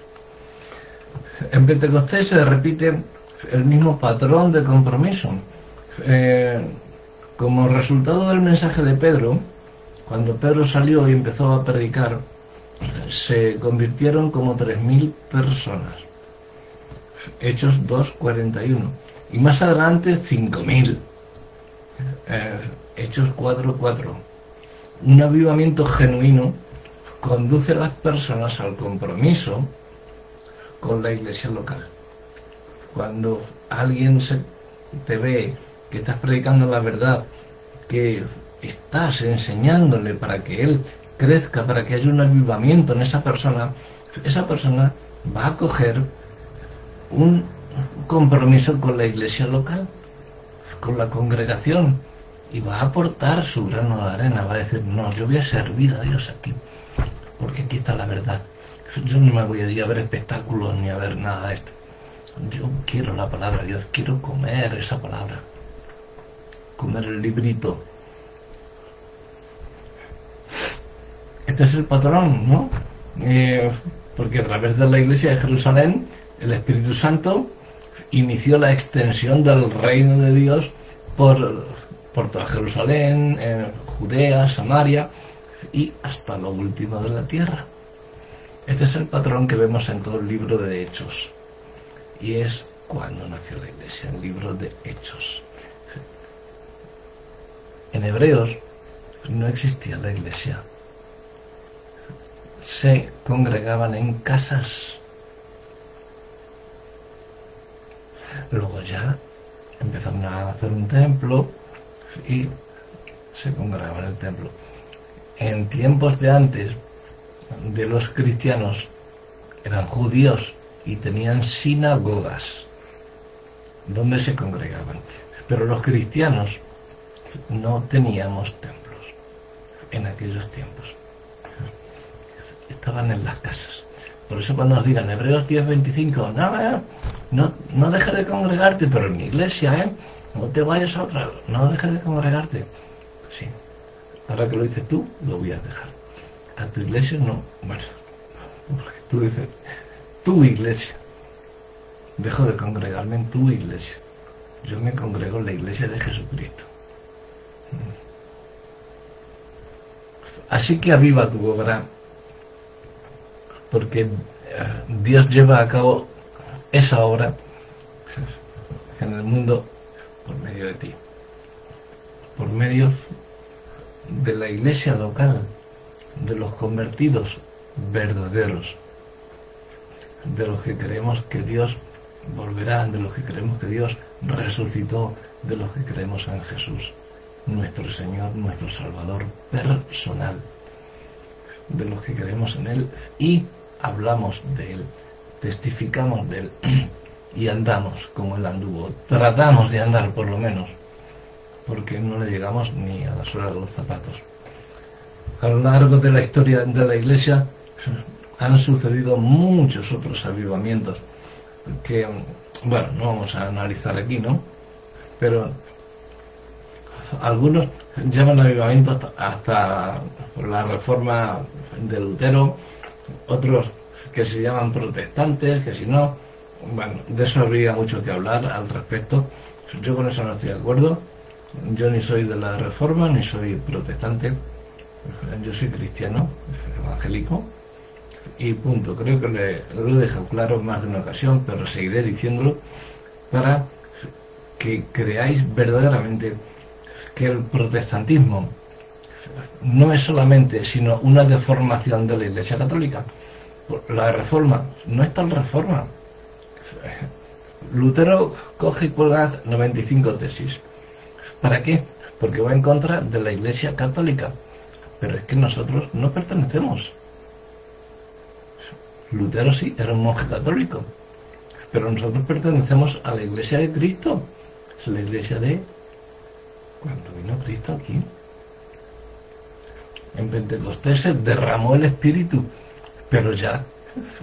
En Pentecostés se repite el mismo patrón de compromiso. Como resultado del mensaje de Pedro, cuando Pedro salió y empezó a predicar, se convirtieron como 3.000 personas. Hechos 2:41. Y más adelante 5.000. Hechos 4:4. Un avivamiento genuino conduce a las personas al compromiso con la iglesia local. Cuando alguien te ve que estás predicando la verdad, que estás enseñándole para que él crezca, para que haya un avivamiento en esa persona va a coger un compromiso con la iglesia local, con la congregación, y va a aportar su grano de arena, va a decir, no, yo voy a servir a Dios aquí, porque aquí está la verdad. Yo no me voy a ir a ver espectáculos ni a ver nada de esto. Yo quiero la palabra de Dios, quiero comer esa palabra, comer el librito. Este es el patrón, ¿no? Porque a través de la iglesia de Jerusalén, el Espíritu Santo inició la extensión del reino de Dios por toda Jerusalén, Judea, Samaria y hasta lo último de la tierra. Este es el patrón que vemos en todo el libro de Hechos. Y es cuando nació la iglesia, el libro de Hechos. En Hebreos no existía la iglesia. Se congregaban en casas. Luego ya empezaron a hacer un templo y se congregaban en el templo. En tiempos de antes, de los cristianos, eran judíos y tenían sinagogas donde se congregaban. Pero los cristianos no teníamos templos en aquellos tiempos. Estaban en las casas. Por eso cuando nos digan Hebreos 10:25, no dejes de congregarte, pero en mi iglesia, no te vayas a otra, no dejes de congregarte. Sí, ahora que lo dices tú, lo voy a dejar. A tu iglesia no, bueno, porque tú dices, tu iglesia. Dejo de congregarme en tu iglesia. Yo me congrego en la iglesia de Jesucristo. Así que aviva tu obra, porque Dios lleva a cabo esa obra en el mundo por medio de ti, por medio de la iglesia local, de los convertidos verdaderos, de los que creemos que Dios volverá, de los que creemos que Dios resucitó, de los que creemos en Jesús, nuestro Señor, nuestro Salvador personal, de los que creemos en Él y hablamos de Él, testificamos de Él y andamos como Él anduvo, tratamos de andar por lo menos, porque no le llegamos ni a la suela de los zapatos. A lo largo de la historia de la Iglesia han sucedido muchos otros avivamientos que, bueno, no vamos a analizar aquí, ¿no? Pero algunos llaman avivamientos hasta la reforma de Lutero, otros que se llaman protestantes, que si no, bueno, de eso habría mucho que hablar al respecto. Yo con eso no estoy de acuerdo. Yo ni soy de la reforma ni soy protestante. Yo soy cristiano, evangélico y punto. Creo que lo he dejado claro más de una ocasión, pero seguiré diciéndolo para que creáis verdaderamente que el protestantismo no es solamente, sino una deformación de la Iglesia Católica. La Reforma no es tal reforma. Lutero coge y cuelga 95 tesis. ¿Para qué? Porque va en contra de la Iglesia Católica. Pero es que nosotros no pertenecemos. Lutero sí, era un monje católico. Pero nosotros pertenecemos a la Iglesia de Cristo. Es la Iglesia de... ¿Cuándo vino Cristo aquí? En Pentecostés se derramó el Espíritu, pero ya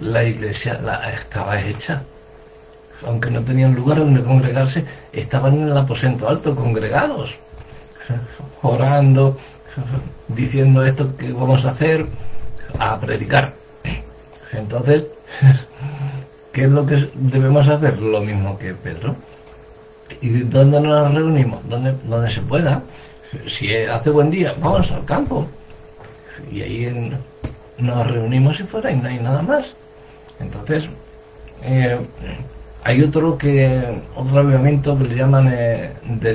la Iglesia estaba hecha. Aunque no tenían lugar donde congregarse, estaban en el aposento alto, congregados, orando, diciendo esto que vamos a hacer, a predicar. Entonces, ¿qué es lo que debemos hacer? Lo mismo que Pedro. ¿Y dónde nos reunimos? Donde se pueda. Si hace buen día, vamos al campo. Y ahí nos reunimos y fuera y no hay nada más. Entonces, hay otro avivamiento que le llaman The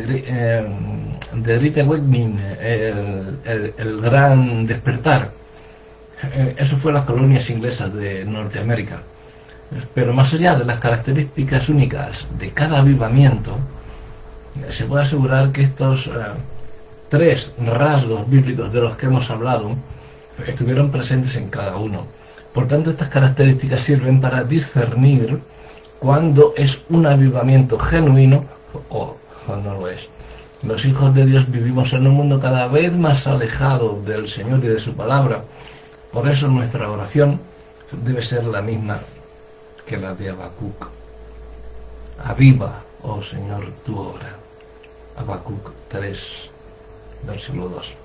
Great Awakening, el gran despertar. Eso fue las colonias inglesas de Norteamérica. Pero más allá de las características únicas de cada avivamiento, se puede asegurar que estos tres rasgos bíblicos de los que hemos hablado estuvieron presentes en cada uno. Por tanto, estas características sirven para discernir cuándo es un avivamiento genuino o no lo es. Los hijos de Dios vivimos en un mundo cada vez más alejado del Señor y de su palabra. Por eso nuestra oración debe ser la misma que la de Habacuc. Aviva, oh Señor, tu obra. Habacuc 3, versículo 2.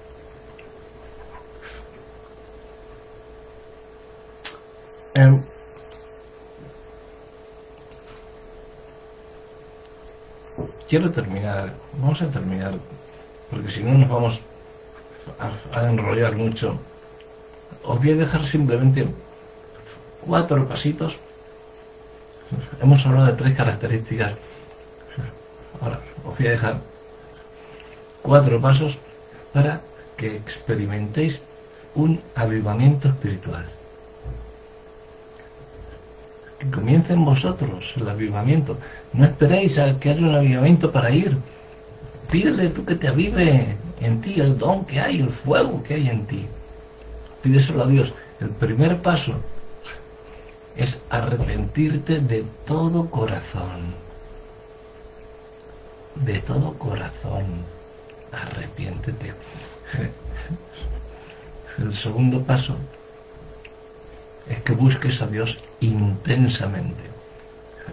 Quiero terminar, vamos a terminar, porque si no nos vamos a enrollar mucho. Os voy a dejar simplemente 4 pasitos. Hemos hablado de 3 características. Ahora os voy a dejar 4 pasos para que experimentéis un avivamiento espiritual. Que comience en vosotros el avivamiento. No esperéis a que haya un avivamiento para ir. Pídele tú que te avive en ti el don que hay, el fuego que hay en ti. Pídeselo a Dios. El primer paso es arrepentirte de todo corazón. De todo corazón. Arrepiéntete. El segundo paso es que busques a Dios intensamente,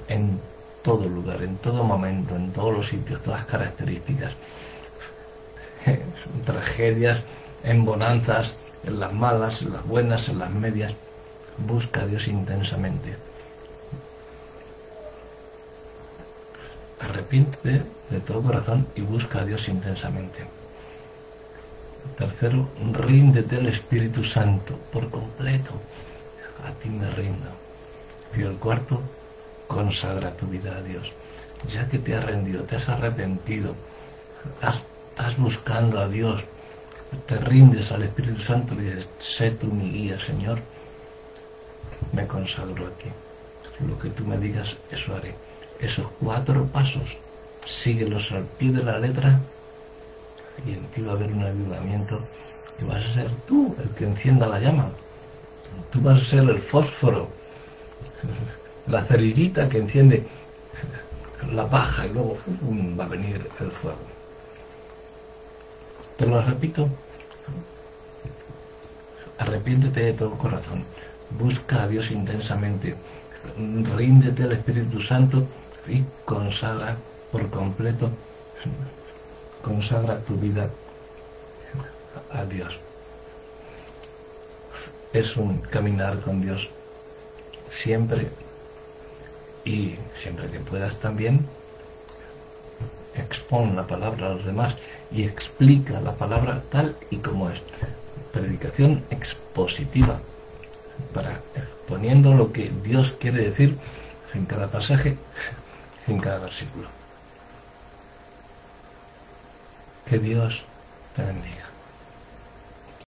en todo lugar, en todo momento, en todos los sitios, todas las características, tragedias, en bonanzas, en las malas, en las buenas, en las medias. Busca a Dios intensamente. Arrepiéntete de todo corazón y busca a Dios intensamente. Tercero, ríndete al Espíritu Santo por completo. A ti me rindo. Y el cuarto, consagra tu vida a Dios. Ya que te has rendido, te has arrepentido, estás buscando a Dios, te rindes al Espíritu Santo y dices, sé tú mi guía, Señor. Me consagro a ti. Lo que tú me digas, eso haré. Esos 4 pasos, síguelos al pie de la letra y en ti va a haber un avivamiento y vas a ser tú el que encienda la llama. Tú vas a ser el fósforo, la cerillita que enciende la paja y luego va a venir el fuego. Te lo repito. Arrepiéntete de todo corazón. Busca a Dios intensamente. Ríndete al Espíritu Santo y consagra por completo. Consagra tu vida a Dios. Es un caminar con Dios siempre, y siempre que puedas también expon la palabra a los demás y explica la palabra tal y como es. Predicación expositiva, para exponiendo lo que Dios quiere decir en cada pasaje, en cada versículo. Que Dios te bendiga.